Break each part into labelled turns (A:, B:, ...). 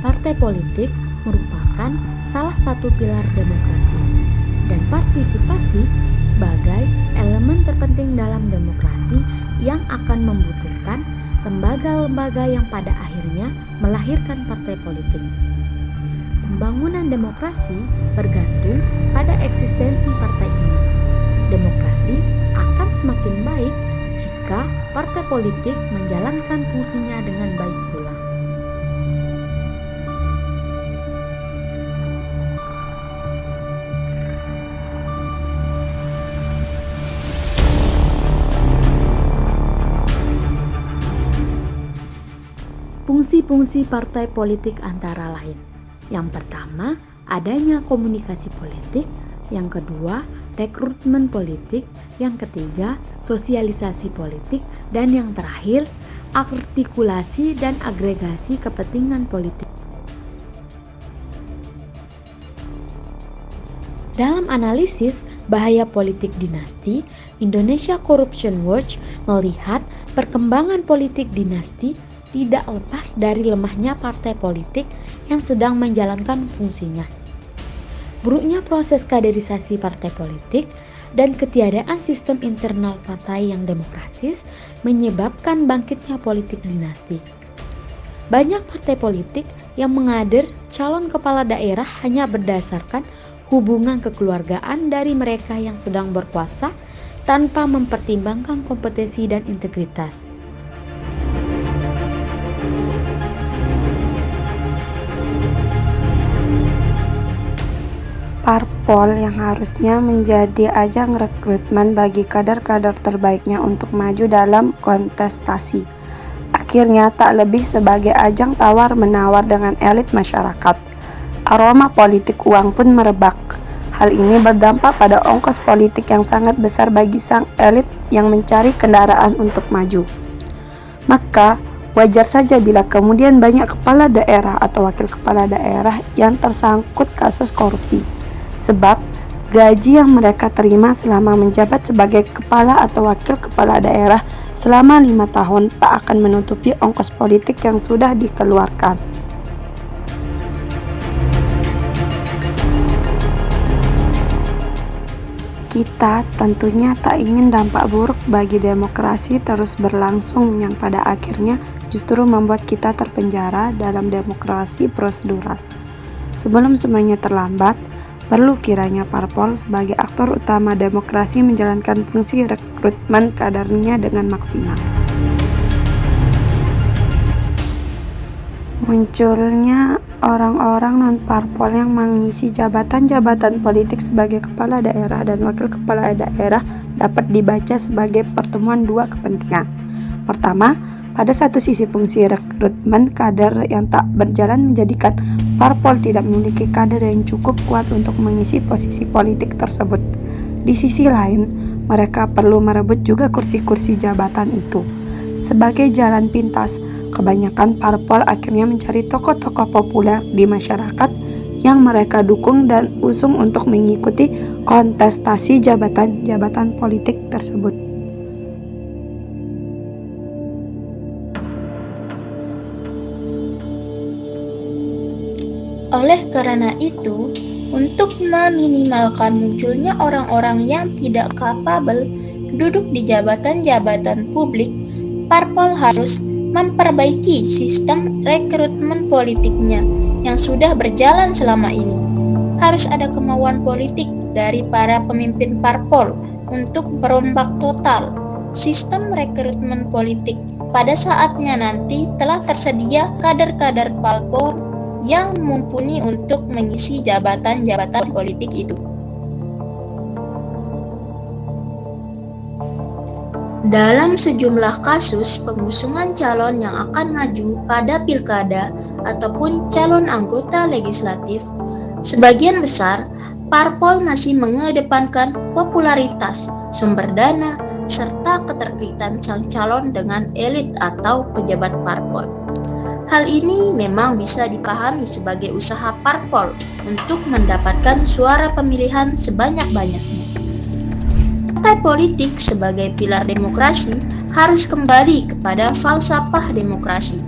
A: Partai politik merupakan salah satu pilar demokrasi, dan partisipasi sebagai elemen terpenting dalam demokrasi yang akan membutuhkan lembaga-lembaga yang pada akhirnya melahirkan partai politik. Pembangunan demokrasi bergantung pada eksistensi partai ini. Demokrasi akan semakin baik jika partai politik menjalankan fungsinya dengan baik pula. Fungsi-fungsi partai politik antara lain. Yang pertama, adanya komunikasi politik. Yang kedua, rekrutmen politik. Yang ketiga, sosialisasi politik. Dan yang terakhir, artikulasi dan agregasi kepentingan politik. Dalam analisis bahaya politik dinasti, Indonesia Corruption Watch melihat perkembangan politik dinasti tidak lepas dari lemahnya partai politik yang sedang menjalankan fungsinya. Buruknya proses kaderisasi partai politik dan ketiadaan sistem internal partai yang demokratis menyebabkan bangkitnya politik dinasti. Banyak partai politik yang mengader calon kepala daerah hanya berdasarkan hubungan kekeluargaan dari mereka yang sedang berkuasa tanpa mempertimbangkan kompetensi dan integritas.
B: Parpol yang harusnya menjadi ajang rekrutmen bagi kader-kader terbaiknya untuk maju dalam kontestasi, akhirnya tak lebih sebagai ajang tawar-menawar dengan elit masyarakat. Aroma politik uang pun merebak. Hal ini berdampak pada ongkos politik yang sangat besar bagi sang elit yang mencari kendaraan untuk maju. Maka, wajar saja bila kemudian banyak kepala daerah atau wakil kepala daerah yang tersangkut kasus korupsi. Sebab gaji yang mereka terima selama menjabat sebagai kepala atau wakil kepala daerah selama 5 tahun tak akan menutupi ongkos politik yang sudah dikeluarkan. Kita tentunya tak ingin dampak buruk bagi demokrasi terus berlangsung yang pada akhirnya justru membuat kita terpenjara dalam demokrasi prosedural. Sebelum semuanya terlambat, perlu kiranya parpol sebagai aktor utama demokrasi menjalankan fungsi rekrutmen kadernya dengan maksimal. Munculnya orang-orang non-parpol yang mengisi jabatan-jabatan politik sebagai kepala daerah dan wakil kepala daerah dapat dibaca sebagai pertemuan dua kepentingan. Pertama, pada satu sisi fungsi rekrutmen kader yang tak berjalan menjadikan parpol tidak memiliki kader yang cukup kuat untuk mengisi posisi politik tersebut. Di sisi lain, mereka perlu merebut juga kursi-kursi jabatan itu. Sebagai jalan pintas, kebanyakan parpol akhirnya mencari tokoh-tokoh populer di masyarakat yang mereka dukung dan usung untuk mengikuti kontestasi jabatan-jabatan politik tersebut.
C: Oleh karena itu, untuk meminimalkan munculnya orang-orang yang tidak kapabel duduk di jabatan-jabatan publik, parpol harus memperbaiki sistem rekrutmen politiknya yang sudah berjalan selama ini. Harus ada kemauan politik dari para pemimpin parpol untuk merombak total sistem rekrutmen politik. Pada saatnya nanti telah tersedia kader-kader parpol yang mumpuni untuk mengisi jabatan-jabatan politik itu. Dalam sejumlah kasus pengusungan calon yang akan maju pada pilkada ataupun calon anggota legislatif, sebagian besar parpol masih mengedepankan popularitas, sumber dana, serta keterkaitan sang calon dengan elit atau pejabat parpol. Hal ini memang bisa dipahami sebagai usaha parpol untuk mendapatkan suara pemilihan sebanyak-banyaknya. Partai politik sebagai pilar demokrasi harus kembali kepada falsafah demokrasi,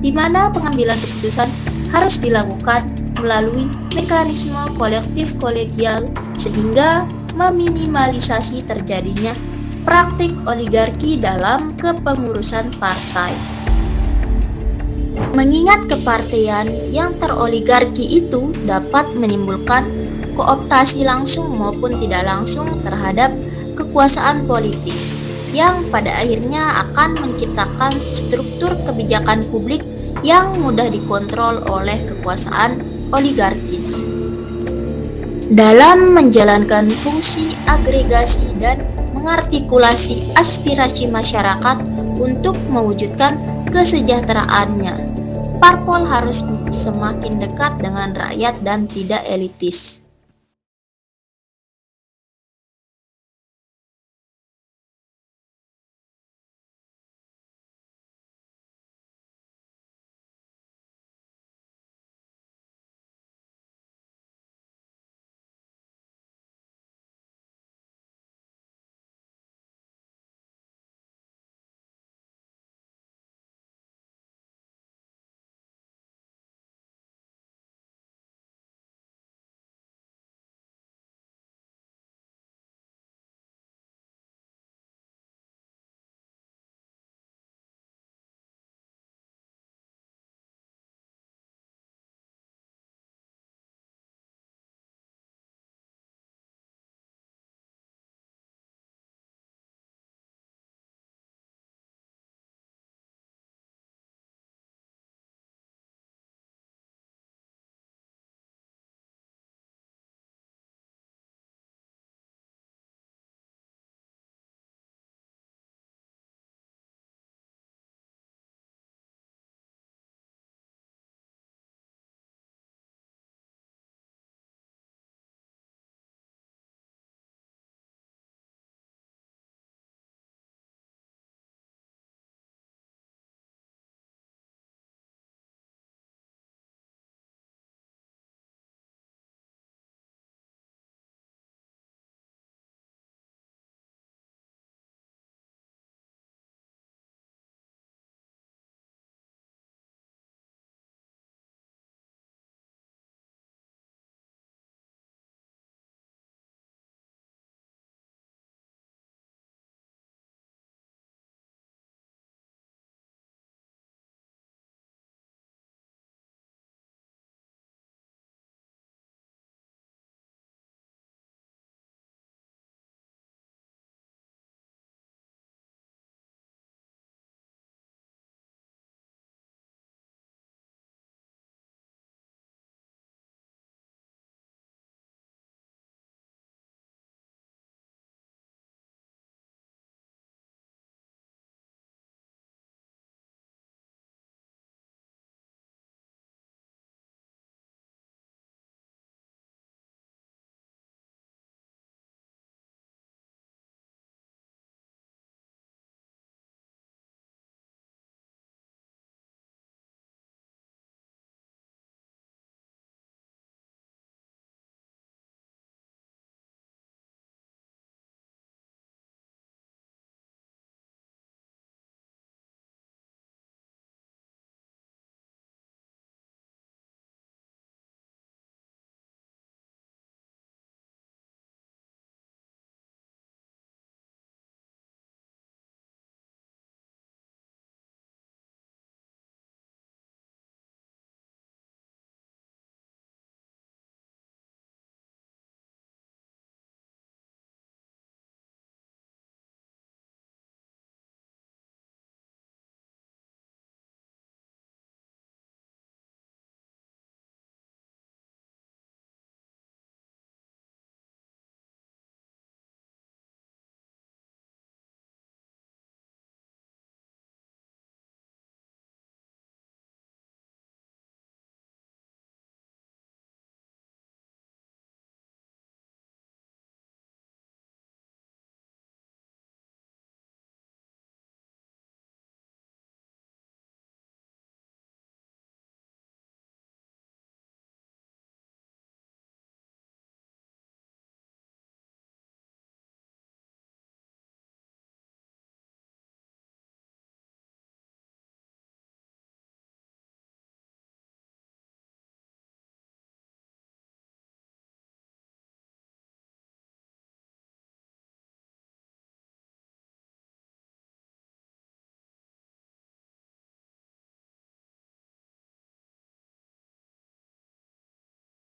C: di mana pengambilan keputusan harus dilakukan melalui mekanisme kolektif kolegial sehingga meminimalisasi terjadinya praktik oligarki dalam kepengurusan partai. Mengingat kepartean yang teroligarki itu dapat menimbulkan kooptasi langsung maupun tidak langsung terhadap kekuasaan politik, yang pada akhirnya akan menciptakan struktur kebijakan publik yang mudah dikontrol oleh kekuasaan oligarkis. Dalam menjalankan fungsi agregasi dan mengartikulasi aspirasi masyarakat untuk mewujudkan kesejahteraannya, parpol harus semakin dekat dengan rakyat dan tidak elitis.